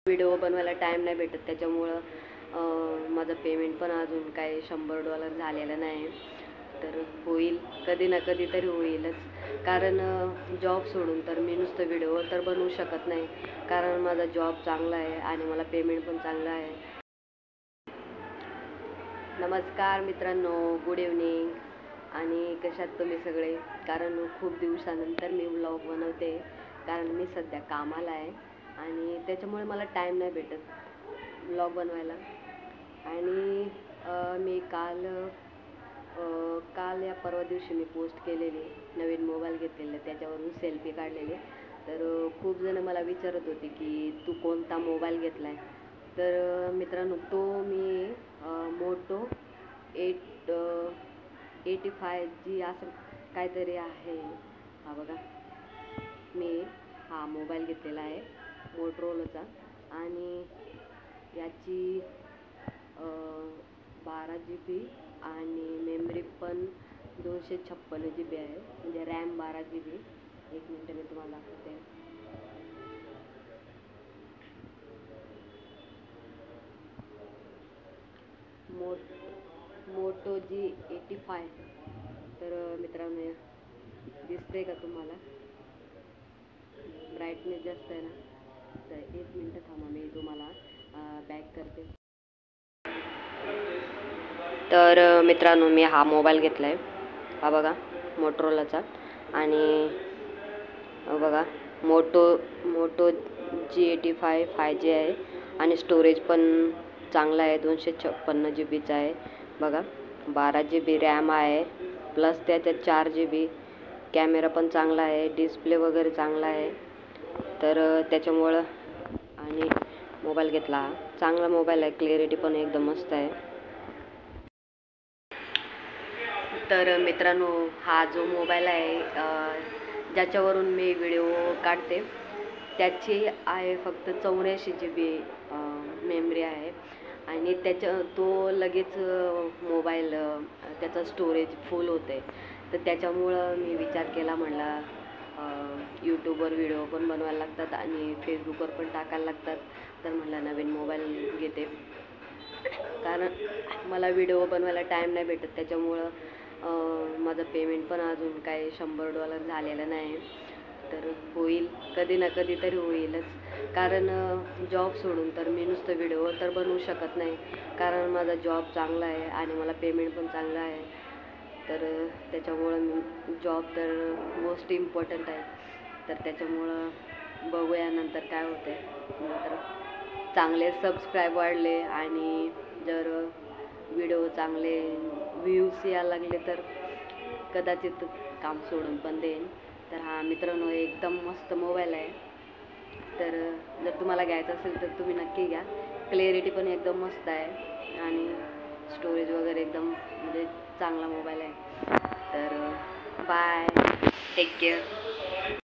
Video बनवायला time नाही भेटत, त्याच्यामुळं माझं पेमेंट पण अजून काय $100 झालेलं नाही. तर होईल, कधी ना कधी तरी होईलच. कारण जॉब सोडून तर मी नुसतं व्हिडिओ तर बनवू शकत नाही, कारण माझा जॉब चांगला आहे आणि मला पेमेंट पण चांगलं आहे. नमस्कार मित्रांनो, गुड इव्हनिंग. आणि कशात तुम्ही सगळे? कारण खूप दिवसानंतर मी व्लॉग बनवते, कारण मी सध्या कामाला आहे आणि त्याच्यामुळे मला टाईम नाही भेटत व्लॉग बनवायला. आणि मी काल या परवा दिवशी मी पोस्ट केलेली, नवीन मोबाईल घेतलेला, त्याच्यावरून सेल्फी काढलेली. तर खूप जण मला विचारत होते की तू कोणता मोबाईल घेतला आहे. तर मित्रांनो, तो मी मोटो 85G असं काहीतरी आहे. हा बघा, मी हा मोबाईल घेतलेला आहे मोटोरोलाचा, आणि याची 12GB आणि मेमरी पण 256GB आहे, म्हणजे रॅम 12GB. एक मिनटं मी तुम्हाला दाखवते. Motor G85. तर मित्रांनो, दिसतंय का तुम्हाला? ब्राईटनेस जास्त आहे ना, तर एक मिनटं थांबा, मी तुम्हाला बॅक करते. तर मित्रांनो, मी हा मोबाईल घेतला आहे, हा बघा, मोटोरोलाचा. आणि बघा, मोटो G85 5G आहे आणि स्टोरेज पण चांगला आहे, 256GBचा आहे. बघा, 12GB रॅम आहे, प्लस त्याच्यात 4GB. कॅमेरा पण चांगला आहे, डिस्प्ले वगैरे चांगला आहे. तर त्याच्यामुळं आणि मोबाईल घेतला, हा चांगला मोबाईल आहे, क्लिअरिटी पण एकदम मस्त आहे. तर मित्रांनो, हा जो मोबाईल आहे ज्याच्यावरून मी व्हिडिओ काढते, त्याची आहे फक्त 84GB मेमरी आहे. आणि तो लगेच मोबाईल त्याचं स्टोरेज फुल होते. तर त्याच्यामुळं मी विचार केला, म्हणला यूट्यूबवर व्हिडिओ पण बनवायला लागतात आणि फेसबुकवर पण टाकायला लागतात, तर म्हणलं नवीन मोबाईल घेते. कारण मला व्हिडिओ बनवायला टाईम नाही भेटत, त्याच्यामुळं माझं पेमेंट पण अजून काय $100 झालेलं नाही. तर होईल, कधी ना कधी तरी होईलच. कारण जॉब सोडून तर मी नुसतं व्हिडिओ तर बनवू शकत नाही, कारण माझा जॉब चांगला आहे आणि मला पेमेंट पण चांगलं आहे. तर त्याच्यामुळं मी जॉब तर मोस्ट इम्पॉर्टंट आहे. तर त्याच्यामुळं बघूया नंतर काय होतं आहे. नंतर चांगले सबस्क्राईब वाढले आणि जर व्हिडिओ चांगले व्ह्यूज यायला लागले तर कदाचित काम सोडून पण देईन. तर हा मित्रांनो, एकदम मस्त मोबाईल आहे. तर जर तुम्हाला घ्यायचा असेल तर तुम्ही नक्की घ्या. क्लिअरिटी पण एकदम मस्त आहे आणि स्टोरेज वगैरे एकदम म्हणजे चांगला मोबाईल आहे. तर बाय, टेक केअर.